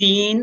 3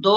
2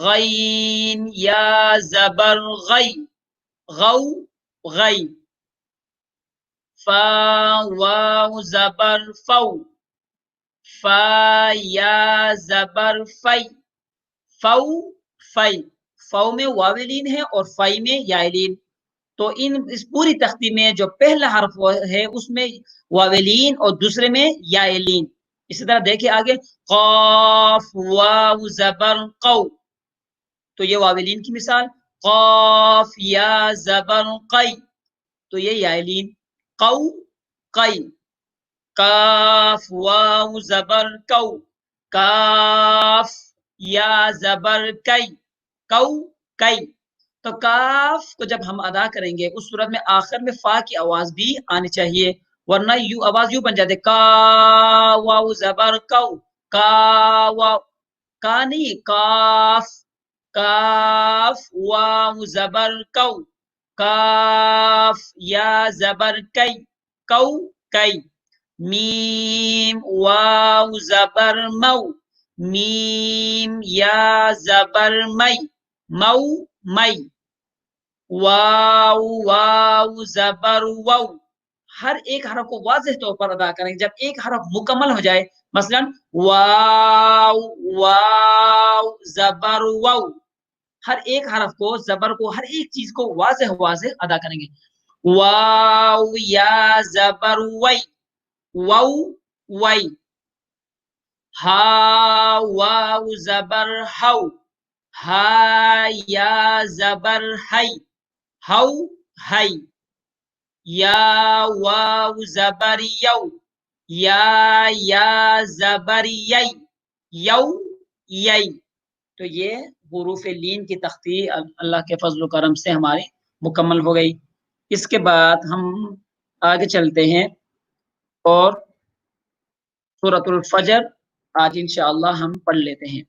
غین یا زبر غی، غو غی، فا واو زبر فو، فا یا زبر فی، فو فی، فو میں واولین ہے اور فی میں یائلین، تو اس پوری تختی میں جو پہلا حرف ہے اس میں واولین اور دوسرے میں یائلین. اسی طرح دیکھیں آگے، قاف واو زبر قو، تو یہ واولین کی مثال، قاف یا زبر قی، تو یہ یائلین، قو قی، کاف واو زبر کو، کاف یا زبر کئی، کو کئی. تو کاف کو جب ہم ادا کریں گے اس صورت میں آخر میں فا کی آواز بھی آنی چاہیے، ورنہ یوں آواز یوں بن جاتے، کا واو زبر کو، کا واو، کا نہیں، کاف، کاف واو زبر کو، کاف یا زبر کئی، کو کئی. میم واو زبر مو، میم یا زبر مئی، مو مئی. واو واو زبر وو، ہر ایک حرف کو واضح طور پر ادا کریں. جب ایک حرف مکمل ہو جائے، مثلا واو واو زبر وو، ہر ایک حرف کو، زبر کو، ہر ایک چیز کو واضح واضح ادا کریں گے. واو یا زبر وئی، وو وئی. ہا واو زبر ہو، ہا یا زبر ہئی، ہو ہئی. یا واو زبر یو، یا زبر یئی، یو یئی. تو یہ حروف لین کی تختی اللہ کے فضل و کرم سے ہماری مکمل ہو گئی. اس کے بعد ہم آگے چلتے ہیں اور سورۃ الفجر آج انشاءاللہ ہم پڑھ لیتے ہیں.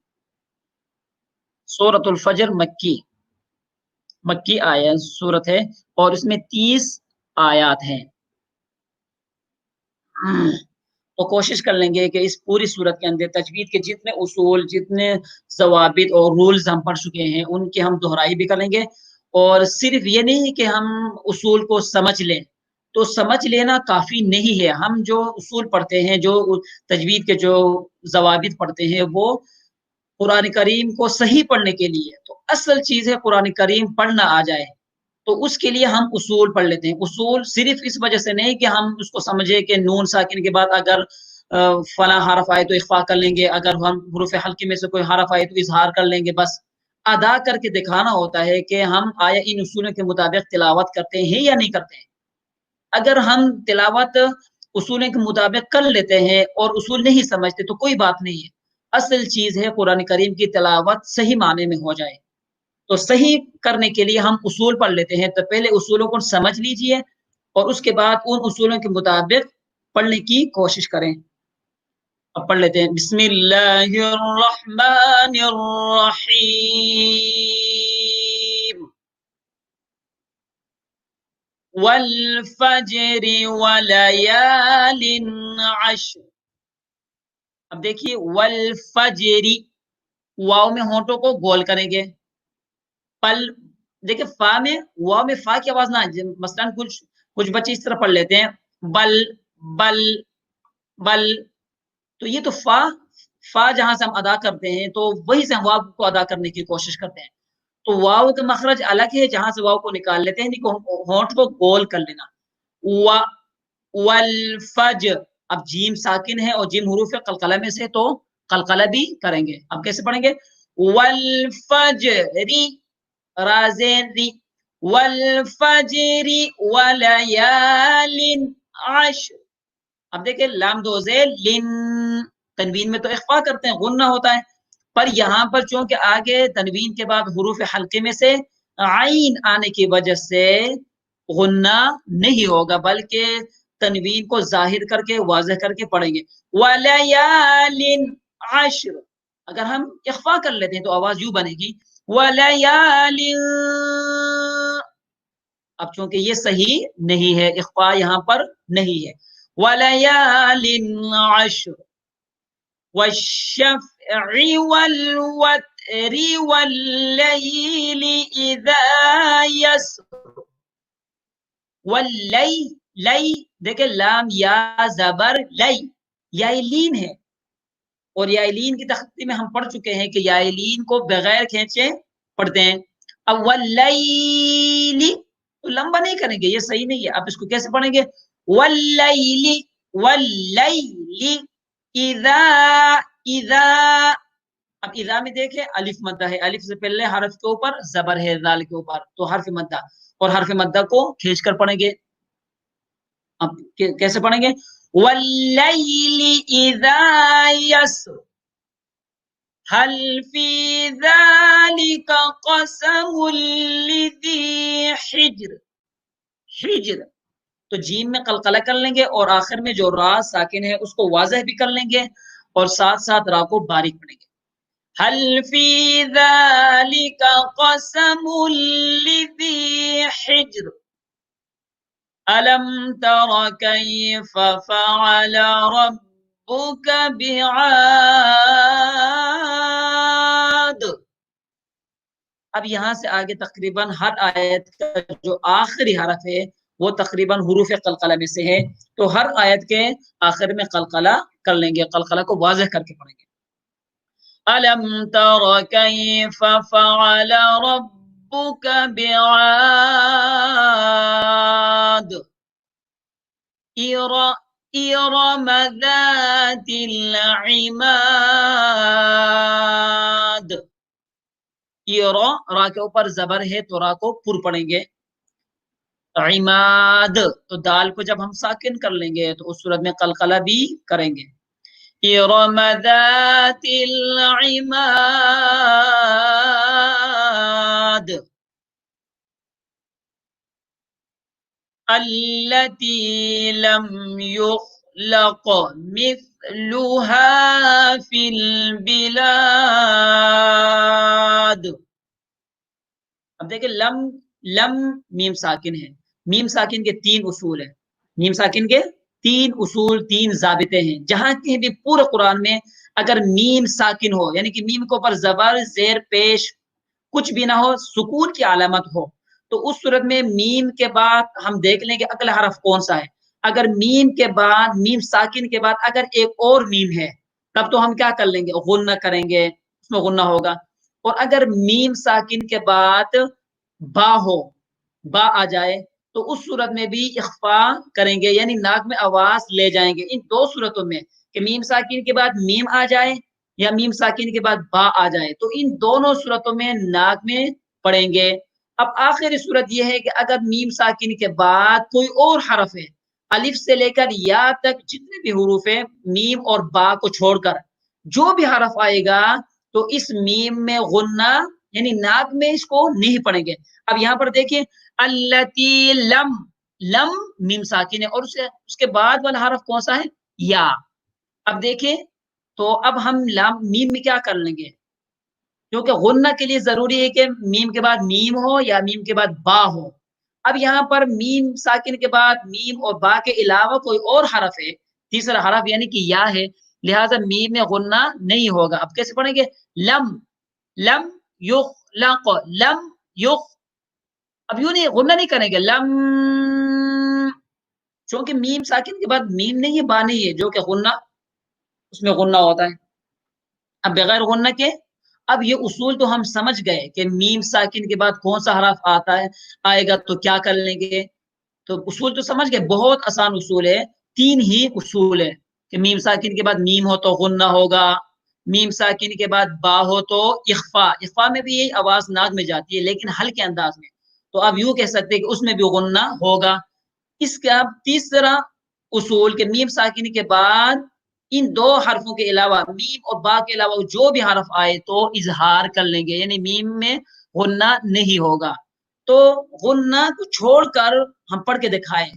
سورۃ الفجر مکی آیت سورت ہے اور اس میں 30 آیات ہیں. تو کوشش کر لیں گے کہ اس پوری صورت کے اندر تجوید کے جتنے اصول، جتنے ضوابط اور رولز ہم پڑھ چکے ہیں ان کی ہم دہرائی بھی کریں گے. اور صرف یہ نہیں کہ ہم اصول کو سمجھ لیں، تو سمجھ لینا کافی نہیں ہے. ہم جو اصول پڑھتے ہیں، جو تجوید کے جو ضوابط پڑھتے ہیں، وہ قرآن کریم کو صحیح پڑھنے کے لیے. تو اصل چیز ہے قرآن کریم پڑھنا آ جائے، تو اس کے لیے ہم اصول پڑھ لیتے ہیں. اصول صرف اس وجہ سے نہیں کہ ہم اس کو سمجھے کہ نون ساکن کے بعد اگر فلاں حرف آئے تو اخفا کر لیں گے، اگر ہم حروف حلقی میں سے کوئی حرف آئے تو اظہار کر لیں گے. بس ادا کر کے دکھانا ہوتا ہے کہ ہم آیا ان اصولوں کے مطابق تلاوت کرتے ہیں یا نہیں کرتے ہیں. اگر ہم تلاوت اصولوں کے مطابق کر لیتے ہیں اور اصول نہیں سمجھتے تو کوئی بات نہیں ہے. اصل چیز ہے قرآن کریم کی تلاوت صحیح معنی میں ہو جائے. تو صحیح کرنے کے لیے ہم اصول پڑھ لیتے ہیں. تو پہلے اصولوں کو سمجھ لیجئے اور اس کے بعد ان اصولوں کے مطابق پڑھنے کی کوشش کریں. اب پڑھ لیتے ہیں. بسم اللہ الرحمن الرحیم. والفجر وليال عشر. اب دیکھیے والفجری، واو میں ہونٹوں کو گول کریں گے. پل دیکھیں فا میں، واو میں فا کی آواز نہ، مثلا کچھ بچے اس طرح پڑھ لیتے ہیں بل بل بل. تو یہ تو فا جہاں سے ہم ادا کرتے ہیں تو وہی سے ہم واو کو ادا کرنے کی کوشش کرتے ہیں. تو واو کا مخرج الگ ہے، جہاں سے واو کو نکال لیتے ہیں ہونٹ کو گول کر لینا. والفجر، اب جیم ساکن ہے اور جیم حروف قلقلہ میں سے، تو قلقلہ بھی کریں گے. اب کیسے پڑھیں گے؟ والفجری، رازری، والفجر وليال عشر. اب دیکھیں لام دو زیر لن، تنوین میں تو اخفا کرتے ہیں، غنہ ہوتا ہے، پر یہاں پر چونکہ آگے تنوین کے بعد حروف حلقے میں سے عین آنے کی وجہ سے غنہ نہیں ہوگا، بلکہ تنوین کو ظاہر کر کے واضح کر کے پڑھیں گے. وَلَيَالٍ عَشْرٍ. اگر ہم اخفا کر لیتے ہیں تو آواز یوں بنے گی وَلَيَالٍ. اب چونکہ یہ صحیح نہیں ہے، اخفا یہاں پر نہیں ہے. وَلَيَالٍ عَشْرٍ وَالشَّفْعِ وَالْوَتْرِ. واللیل اذا یسر، واللی، لی دیکھیں لام یا زبر لی، یائلین ہے، اور یائلین کی تختی میں ہم پڑھ چکے ہیں کہ یائلین کو بغیر کھینچے پڑھتے ہیں. اب واللیلی تو لمبا نہیں کریں گے، یہ صحیح نہیں ہے. آپ اس کو کیسے پڑھیں گے؟ واللیلی، واللیلی اذا، اذا. اب اذا میں دیکھیں الف مدہ ہے، الف سے پہلے حرف کے اوپر زبر ہے ذال کے اوپر، تو حرف مدہ، اور حرف مدہ کو کھینچ کر پڑھیں گے. اب کیسے پڑھیں گے؟ واللیل اذا یسر هل فی ذلک قسم لذی حجر، حجر تو جیم میں قلقلہ کر لیں گے، اور آخر میں جو را ساکن ہے اس کو واضح بھی کر لیں گے، اور ساتھ ساتھ را کو باریک پڑھیں گے. هل فی ذلک قسم لذی حجر الم تر کیف فعل ربک بعاد. اب یہاں سے آگے تقریباً ہر آیت کا جو آخری حرف ہے وہ تقریباً حروف قلقلہ میں سے ہے، تو ہر آیت کے آخر میں قلقلہ کر لیں گے، قلقلہ کو واضح کر کے پڑھیں گے. الم تر کیف فعل ربک بعاد ارم ذات العماد. را کے اوپر زبر ہے تو را کو پر پڑھیں گے. عماد تو دال کو جب ہم ساکن کر لیں گے تو اس صورت میں قلقلہ بھی کریں گے. ارم ذات العماد التي لم يخلق مثلها في البلاد. اب دیکھیں لم، لم میم ساکن ہے، میم ساکن کے تین اصول ہیں، میم ساکن کے تین اصول، تین ضابطے ہیں. جہاں کہیں بھی پورے قرآن میں اگر میم ساکن ہو، یعنی کہ میم کے اوپر زبر زیر پیش کچھ بھی نہ ہو، سکون کی علامت ہو، تو اس صورت میں میم کے بعد ہم دیکھ لیں کہ اگلا حرف کون سا ہے. اگر میم کے بعد، میم ساکن کے بعد اگر ایک اور میم ہے تب تو ہم کیا کر لیں گے؟ غنہ کریں گے، اس میں غنہ ہوگا. اور اگر میم ساکن کے بعد با ہو، با آ جائے تو اس صورت میں بھی اخفا کریں گے، یعنی ناک میں آواز لے جائیں گے. ان دو صورتوں میں کہ میم ساکن کے بعد میم آ جائے یا میم ساکن کے بعد با آ جائے، تو ان دونوں صورتوں میں ناک میں پڑھیں گے. اب آخری صورت یہ ہے کہ اگر میم ساکن کے بعد کوئی اور حرف ہے، الف سے لے کر یا تک جتنے بھی حروف ہیں میم اور با کو چھوڑ کر جو بھی حرف آئے گا تو اس میم میں غنہ یعنی ناک میں اس کو نہیں پڑھیں گے. اب یہاں پر دیکھیں التی لم، لم میم ساکن ہے، اور اس کے بعد والا حرف کون سا ہے؟ یا. اب دیکھیں تو اب ہم لام میم میں کیا کر لیں گے؟ کیونکہ غنہ کے لیے ضروری ہے کہ میم کے بعد میم ہو یا میم کے بعد با ہو. اب یہاں پر میم ساکن کے بعد میم اور با کے علاوہ کوئی اور حرف ہے، تیسرا حرف یعنی کہ یا ہے، لہٰذا میم میں غنہ نہیں ہوگا. اب کیسے پڑھیں گے؟ لم، لم یخلق، لم یخ. اب یوں نہیں، غنہ نہیں کریں گے لم، چونکہ میم ساکن کے بعد میم نہیں ہے، با نہیں ہے، جو کہ غنہ اس میں غنہ ہوتا ہے. اب بغیر غنہ کے اب یہ اصول تو ہم سمجھ گئے کہ میم ساکن کے بعد کون سا حرف آتا ہے، آئے گا تو کیا کر لیں گے. تو اصول تو سمجھ گئے، بہت آسان اصول ہے، تین ہی اصول ہے کہ میم ساکن کے بعد میم ہو تو غنہ ہوگا، میم ساکن کے بعد با ہو تو اخفا، اخفا میں بھی یہی آواز ناک میں جاتی ہے لیکن ہلکے انداز میں، تو آپ یوں کہہ سکتے ہیں کہ اس میں بھی غنہ ہوگا. اس کا تیسرا اصول کہ میم ساکن کے بعد ان دو حرفوں کے علاوہ میم اور با کے علاوہ جو بھی حرف آئے تو اظہار کر لیں گے، یعنی میم میں غنہ نہیں ہوگا. تو غنہ کو چھوڑ کر ہم پڑھ کے دکھائیں.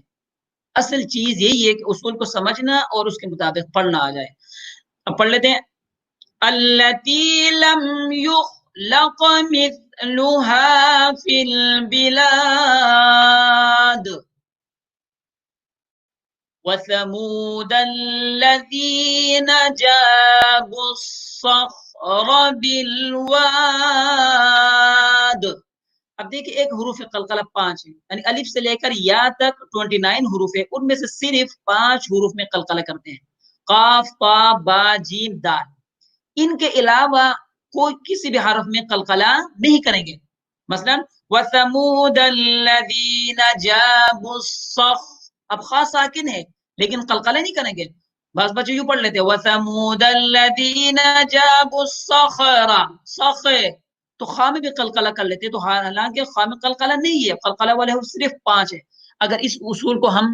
اصل چیز یہی ہے کہ اصول کو سمجھنا اور اس کے مطابق پڑھنا آ جائے. اب پڑھ لیتے ہیں التی لم یخلق مثلها فی البلاد وثمود الذین جابوا الصخر بالواد. اب دیکھیں ایک حروف قلقلہ 5 ہے، یعنی الف سے لے کر یا تک 29 حروف ہے، ان میں سے صرف 5 حروف میں قلقلہ کرتے ہیں، قاف، طا، با، جیم، دال. ان کے علاوہ کوئی کسی بھی حرف میں قلقلہ نہیں کریں گے. مثلا وَثَمُودَ الَّذِينَ جَابُوا الصَّخْرَ، اب خاص ساکن ہے لیکن قلقلہ نہیں کریں گے. بعض بچے یوں پڑھ لیتے وَثَمُودَ الَّذِينَ جَابُوا الصَّخْرَ، صخر، تو خاء میں بھی قلقلہ کر لیتے، تو حالانکہ خاء میں قلقلہ نہیں ہے، قلقلہ والے حروف صرف 5 ہے. اگر اس اصول کو ہم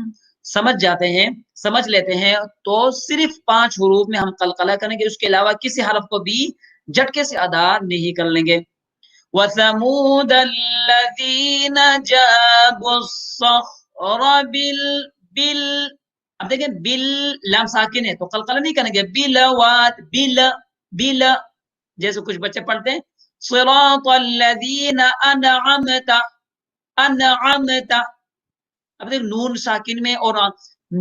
سمجھ جاتے ہیں، سمجھ لیتے ہیں، تو صرف 5 حروف میں ہم قلقلہ کریں گے، اس کے علاوہ کسی حرف کو بھی جھٹکے سے ادا نہیں کر لیں گے. وَثَمُودَ الَّذِينَ جَابُوا الصَّخْرَ بِالْ. اب دیکھیں بل لام ساکن ہے تو قلقلہ نہیں کریں گے، بِلَوَاتْ، بِل، جیسے کچھ بچے پڑھتے ہیں صِرَاطَ الَّذِينَ أَنْعَمْتَ، أَنْعَمْتَ. اب دیکھ نون ساکن میں اور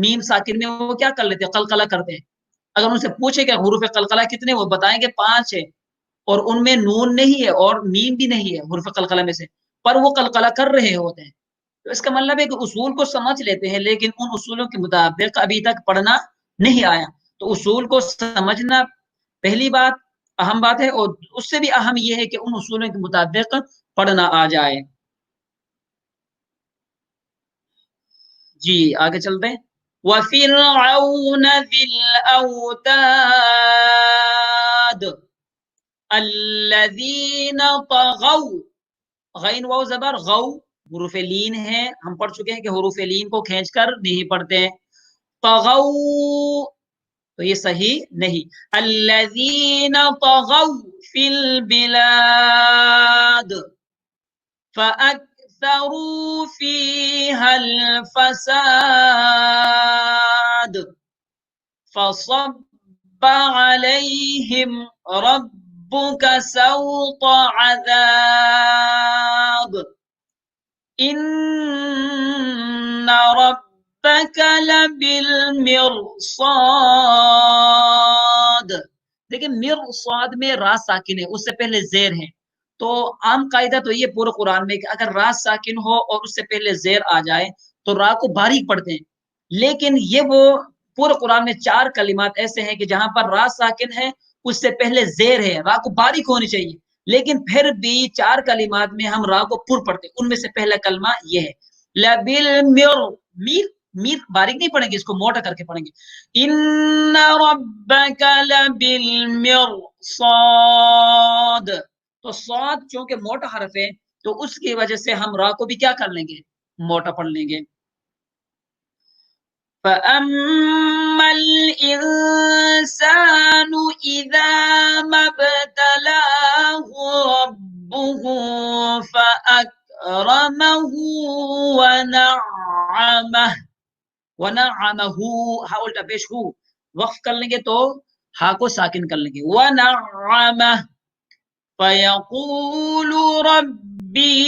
میم ساکن میں وہ کیا کر لیتے ہیں، قلقلہ کرتے ہیں. اگر ان سے پوچھے کہ حروف قلقلہ کتنے، وہ بتائیں گے 5 ہے، اور ان میں نون نہیں ہے اور میم بھی نہیں ہے حروف قلقلہ میں سے، پر وہ قلقلہ کر رہے ہوتے ہیں. تو اس کا مطلب ہے کہ اصول کو سمجھ لیتے ہیں لیکن ان اصولوں کے مطابق ابھی تک پڑھنا نہیں آیا. تو اصول کو سمجھنا پہلی بات، اہم بات ہے، اور اس سے بھی اہم یہ ہے کہ ان اصولوں کے مطابق پڑھنا آ جائے. جی آگے چلتے ہیں. وَفِرْعَوْنَ ذِي الْأَوْتَادِ الَّذِينَ طَغَوْا. غین واو زبر غو، حروف لین ہے، ہم پڑھ چکے ہیں کہ حروف لین کو کھینچ کر نہیں پڑھتے ہیں. طغوا تو یہ صحیح نہیں. الذین طغوا فی البلاد فأکثروا فیہا الفساد فصب علیہم ربک سوط عذاب ان ربک لبالمرصاد. دیکھیں مرصاد میں را ساکن ہے، اس سے پہلے زیر ہے. تو عام قاعدہ تو یہ پورے قرآن میں کہ اگر را ساکن ہو اور اس سے پہلے زیر آ جائے تو را کو باریک پڑھتے ہیں. لیکن یہ وہ پورے قرآن میں 4 کلمات ایسے ہیں کہ جہاں پر را ساکن ہے، اس سے پہلے زیر ہے، را کو باریک ہونی چاہیے، لیکن پھر بھی 4 کلمات میں ہم را کو پر پڑھتے ہیں. ان میں سے پہلا کلمہ یہ ہے لبالمر، میر باریک نہیں پڑھیں گے، اس کو موٹا کر کے پڑھیں گے. ان ربک لبالمرصاد، تو صاد چونکہ موٹا حرف ہے تو اس کی وجہ سے ہم را کو بھی کیا کر لیں گے، موٹا پڑھ لیں گے. فَأَمَّا الْإِنسَانُ إِذَا مَا ابْتَلَاهُ رَبُّهُ فَأَكْرَمَهُ وَنَعَّمَهُ ہا الٹا پیش ہو وقف کر لیں گے تو ہا کو ساکن کر لیں گے. وَنَعَّمَهُ فَيَقُولُ رَبِّي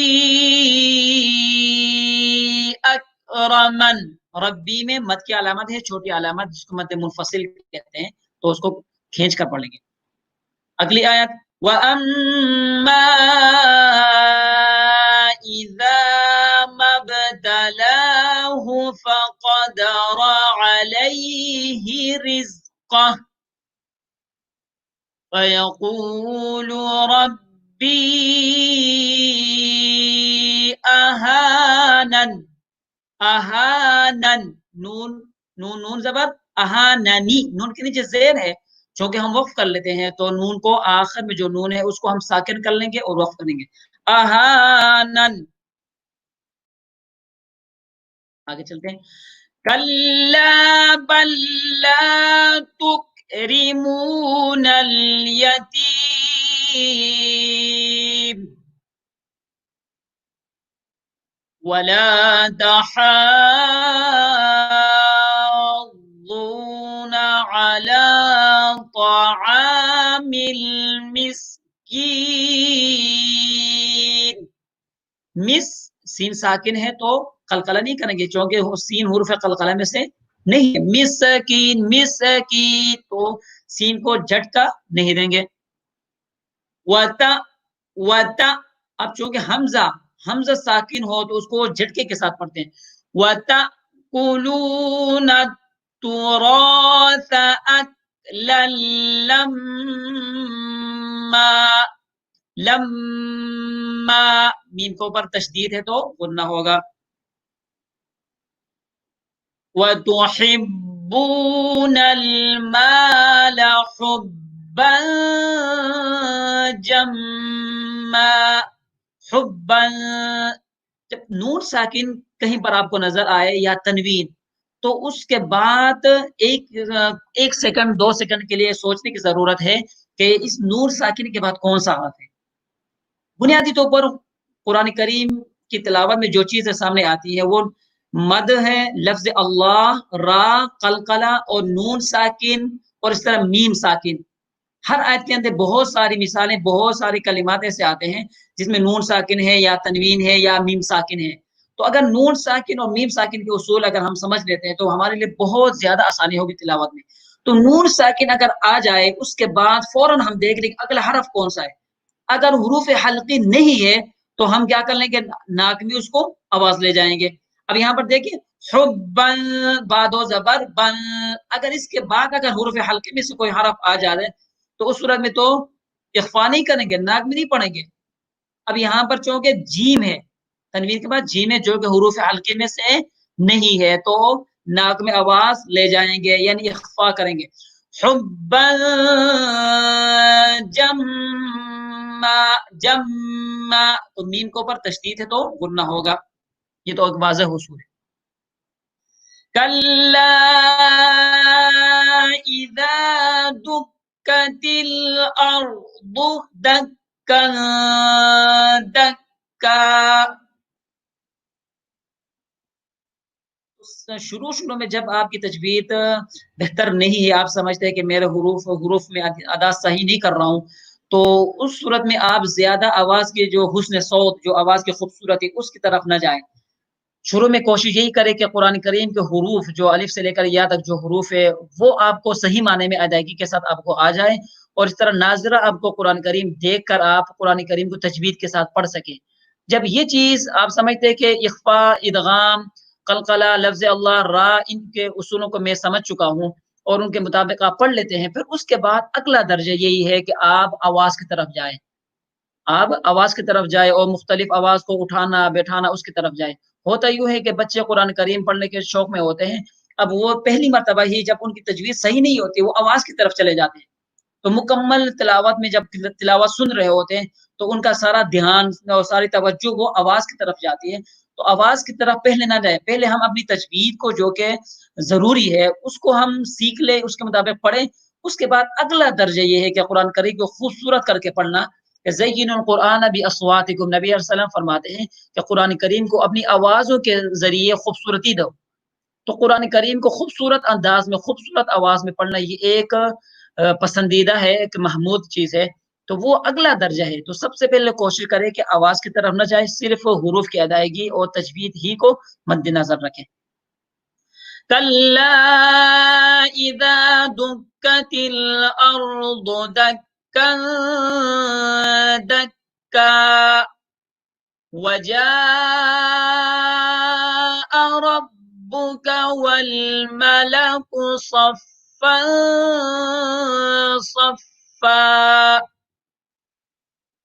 أَكْرَمَنِ. ربی میں مد کی علامت ہے، چھوٹی علامت جس کو مد منفصل کہتے ہیں، تو اس کو کھینچ کر پڑھ لیں گے. اگلی آیت وَأَمَّا إِذَا مَا ابْتَلَاهُ فَقَدَرَ عَلَيْهِ رِزْقَهُ فَيَقُولُ رَبِّي أَهَانَنِ. اہانن، نون زبر اہاننی، نون کے نیچے زیر ہے، چونکہ ہم وقف کر لیتے ہیں تو نون کو آخر میں جو نون ہے اس کو ہم ساکن کر لیں گے اور وقف کریں گے. اہانن. آگے چلتے ہیں. کلا بل لا تکرمون الیتیم وَلَا تَحَاضُّونَ عَلَى طَعَامِ الْمِسْكِينِ. مس سین ساکن ہے تو قلقلہ نہیں کریں گے چونکہ سین حروف قلقلہ میں سے نہیں ہے. مسکین، مسکین، تو سین کو جھٹکا نہیں دیں گے. وت وت اب چونکہ حمزہ ساکن ہو تو اس کو جھٹکے کے ساتھ پڑھتے ہیں. وَتَأْكُلُونَ التُّرَاثَ أَكْلًا لَمًّا لما میم کے اوپر تشدید ہے تو غنہ ہوگا. وَتُحِبُّونَ الْمَالَ حُبًّا جَمًّا حُبًّا جب نون ساکن کہیں پر آپ کو نظر آئے یا تنوین تو اس کے بعد ایک سیکنڈ 2 سیکنڈ کے لیے سوچنے کی ضرورت ہے کہ اس نون ساکن کے بعد کون سا حرف ہے. بنیادی طور پر قرآن کریم کی تلاوت میں جو چیزیں سامنے آتی ہے وہ مد ہے، لفظ اللہ، را، قلقلہ اور نون ساکن اور اس طرح میم ساکن. ہر آیت کے اندر بہت ساری مثالیں، بہت ساری کلمات ایسے آتے ہیں جس میں نون ساکن ہے یا تنوین ہے یا میم ساکن ہے. تو اگر نون ساکن اور میم ساکن کے اصول اگر ہم سمجھ لیتے ہیں تو ہمارے لیے بہت زیادہ آسانی ہوگی تلاوت میں. تو نون ساکن اگر آ جائے اس کے بعد فوراً ہم دیکھ لیں اگلا حرف کون سا ہے. اگر حروف حلقی نہیں ہے تو ہم کیا کر لیں گے، ناک میں اس کو آواز لے جائیں گے. اب یہاں پر دیکھیں حبن باد و زبر بن، اگر اس کے بعد اگر حروف حلقے میں سے کوئی حرف آ جائے تو اس صورت میں تو اخفا نہیں کریں گے، ناک میں نہیں پڑھیں گے. اب یہاں پر چونکہ جیم ہے، تنوین کے بعد جیم ہے جو کہ حروف حلقے میں سے نہیں ہے تو ناک میں آواز لے جائیں گے یعنی اخفا کریں گے. حبن جمع تو میم کے اوپر تشدید ہے تو غنہ ہوگا. یہ تو ایک واضح اصول ہے. کلا اذا دکت الارض دکا دکا. شروع میں جب آپ کی تجوید بہتر نہیں ہے، آپ سمجھتے ہیں کہ میرے حروف میں ادا صحیح نہیں کر رہا ہوں، تو اس صورت میں آپ زیادہ آواز کی جو حسن صوت، جو آواز کی خوبصورتی اس کی طرف نہ جائیں. شروع میں کوشش یہی کرے کہ قرآن کریم کے حروف جو الف سے لے کر یا تک جو حروف ہے وہ آپ کو صحیح معنی میں ادائیگی کے ساتھ آپ کو آ جائے، اور اس طرح ناظرہ آپ کو قرآن کریم دیکھ کر آپ قرآن کریم کو تجوید کے ساتھ پڑھ سکیں. جب یہ چیز آپ سمجھتے کہ اخفا، ادغام، قلقلہ، لفظ اللہ، را، ان کے اصولوں کو میں سمجھ چکا ہوں اور ان کے مطابق آپ پڑھ لیتے ہیں، پھر اس کے بعد اگلا درجہ یہی ہے کہ آپ آواز کی طرف جائیں. آپ آواز کی طرف جائے اور مختلف آواز کو اٹھانا بیٹھانا اس کی طرف جائے. ہوتا یوں ہے کہ بچے قرآن کریم پڑھنے کے شوق میں ہوتے ہیں، اب وہ پہلی مرتبہ ہی جب ان کی تجوید صحیح نہیں ہوتی وہ آواز کی طرف چلے جاتے ہیں. تو مکمل تلاوت میں جب تلاوت سن رہے ہوتے ہیں تو ان کا سارا دھیان اور ساری توجہ وہ آواز کی طرف جاتی ہے. تو آواز کی طرف پہلے نہ جائے، پہلے ہم اپنی تجوید کو جو کہ ضروری ہے اس کو ہم سیکھ لیں، اس کے مطابق پڑھیں. اس کے بعد اگلا درجہ یہ ہے کہ قرآن کریم کو خوبصورت کر کے پڑھنا. زینوا القرآن باصواتکم، نبی علیہ السلام فرماتے ہیں کہ قرآن کریم کو اپنی آوازوں کے ذریعے خوبصورتی دو. تو قرآن کریم کو خوبصورت انداز میں، خوبصورت آواز میں پڑھنا یہ ایک پسندیدہ ہے، ایک محمود چیز ہے. تو وہ اگلا درجہ ہے. تو سب سے پہلے کوشش کریں کہ آواز کی طرف نہ جائے، صرف حروف کی ادائیگی اور تجوید ہی کو مد نظر رکھیں. کلا اذا دکت الارض دکا دکا وجاء ربك والملك صفا صفا.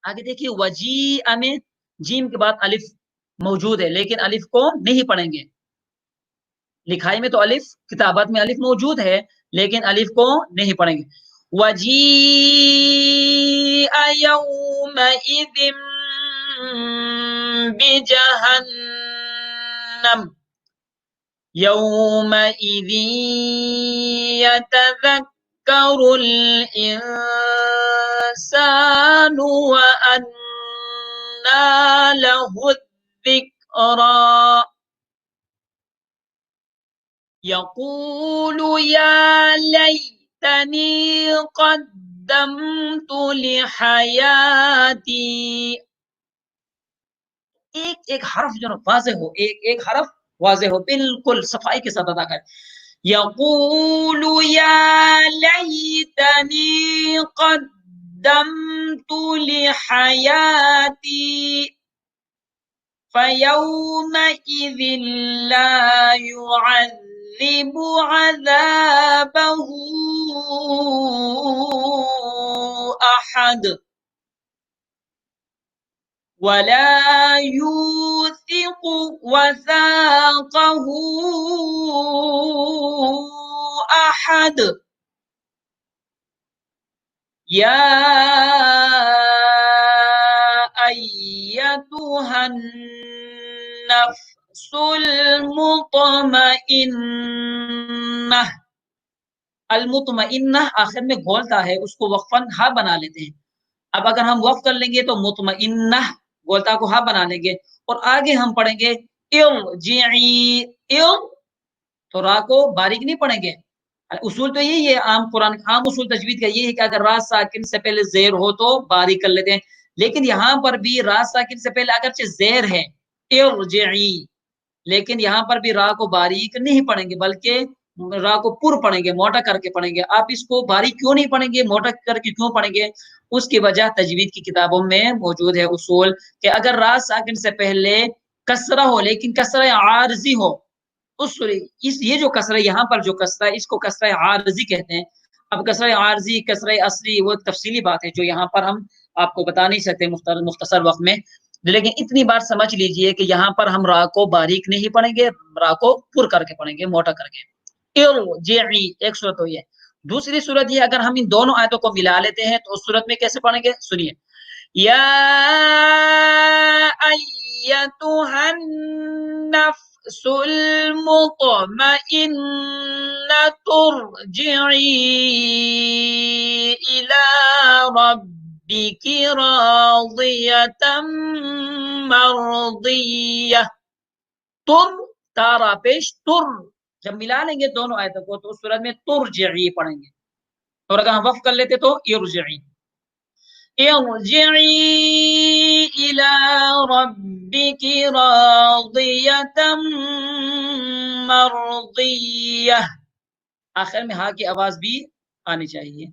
آگے دیکھیے وجیء میں جیم کے بعد الف موجود ہے لیکن الف کو نہیں پڑھیں گے. لکھائی میں تو الف، کتابت میں الف موجود ہے لیکن الف کو نہیں پڑھیں گے. وجیء یومئذ بجہنم یومئذ یتذکر الانسان وأنى له الذکری یقول یا لیتنی قدمت لحیاتی. ایک حرف جو واضح ہو، ایک حرف واضح ہو، بالکل صفائی کے ساتھ ادا کریں. یقول یا لیتنی قدمت قدمت لحياتي فيومئذ لا يعذب عذابه أحد ولا يوثق وثاقه أحد يا أيتها النفس المطمئنة. المطمئنہ آخر میں گولتا ہے، اس کو وقفاً ہا بنا لیتے ہیں. اب اگر ہم وقف کر لیں گے تو مطمئنہ گولتا کو ہا بنا لیں گے، اور آگے ہم پڑھیں گے ارجعی تو را کو باریک نہیں پڑھیں گے. اصول تو یہی ہے، عام قرآن عام اصول تجوید کا یہ ہے کہ اگر را ساکن سے پہلے زیر ہو تو باریک کر لیتے ہیں، لیکن یہاں پر بھی را ساکن سے پہلے اگرچہ زیر ہے ارجعی، لیکن یہاں پر بھی را کو باریک نہیں پڑھیں گے بلکہ را کو پر پڑھیں گے، موٹا کر کے پڑھیں گے. آپ اس کو باریک کیوں نہیں پڑھیں گے، موٹا کر کے کیوں پڑھیں گے؟ اس کی وجہ تجوید کی کتابوں میں موجود ہے اصول کہ اگر را ساکن سے پہلے کسرہ ہو لیکن کسرہ عارضی ہو، یہ جو کسرہ یہاں پر جو کسرہ ہے اس کو کسرہ عارضی کہتے ہیں. اب کسرہ عارضی کسرہ اصلی وہ تفصیلی بات ہے جو یہاں پر ہم آپ کو بتا نہیں سکتے مختصر وقت میں، لیکن اتنی بات سمجھ لیجئے کہ یہاں پر ہم را کو باریک نہیں پڑھیں گے، را کو پر کر کے پڑھیں گے، موٹا کر کے. ارجعی ایک صورت تو یہ. دوسری صورت یہ اگر ہم ان دونوں آیتوں کو ملا لیتے ہیں تو اس صورت میں کیسے پڑھیں گے؟ سنیے. یا ایتھا النفس المطمئنة ارجعی الی ربک راضیة مرضیة. تر تارا پیش تر، جب ملا لیں گے دونوں آیتوں کو تو اس صورت میں ترجعی پڑھیں گے، اور اگر ہم وقف کر لیتے تو ارجعی. ارجعی الی ربک راضیة مرضیة. آخر میں ہا کی آواز بھی آنی چاہیے.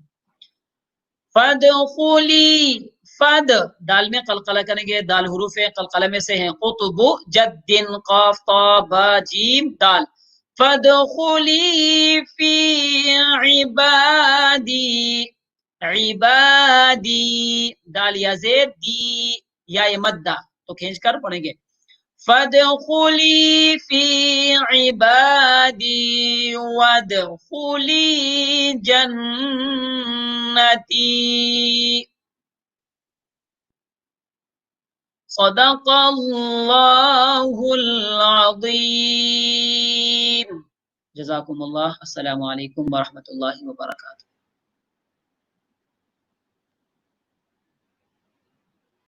فادخلی فد دال میں قلقلہ کریں گے، دال حروف قلقلہ میں سے ہیں. قطب جد قاف طا با جیم دال. فادخلی فی عبادی عبادی دال یا زید دی یا مدہ تو کھینچ کر پڑھیں گے. فادخلی فی عبادی وادخلی جنتی. صدق اللہ العظیم. جزاکم اللہ. السلام علیکم ورحمۃ اللہ وبرکاتہ.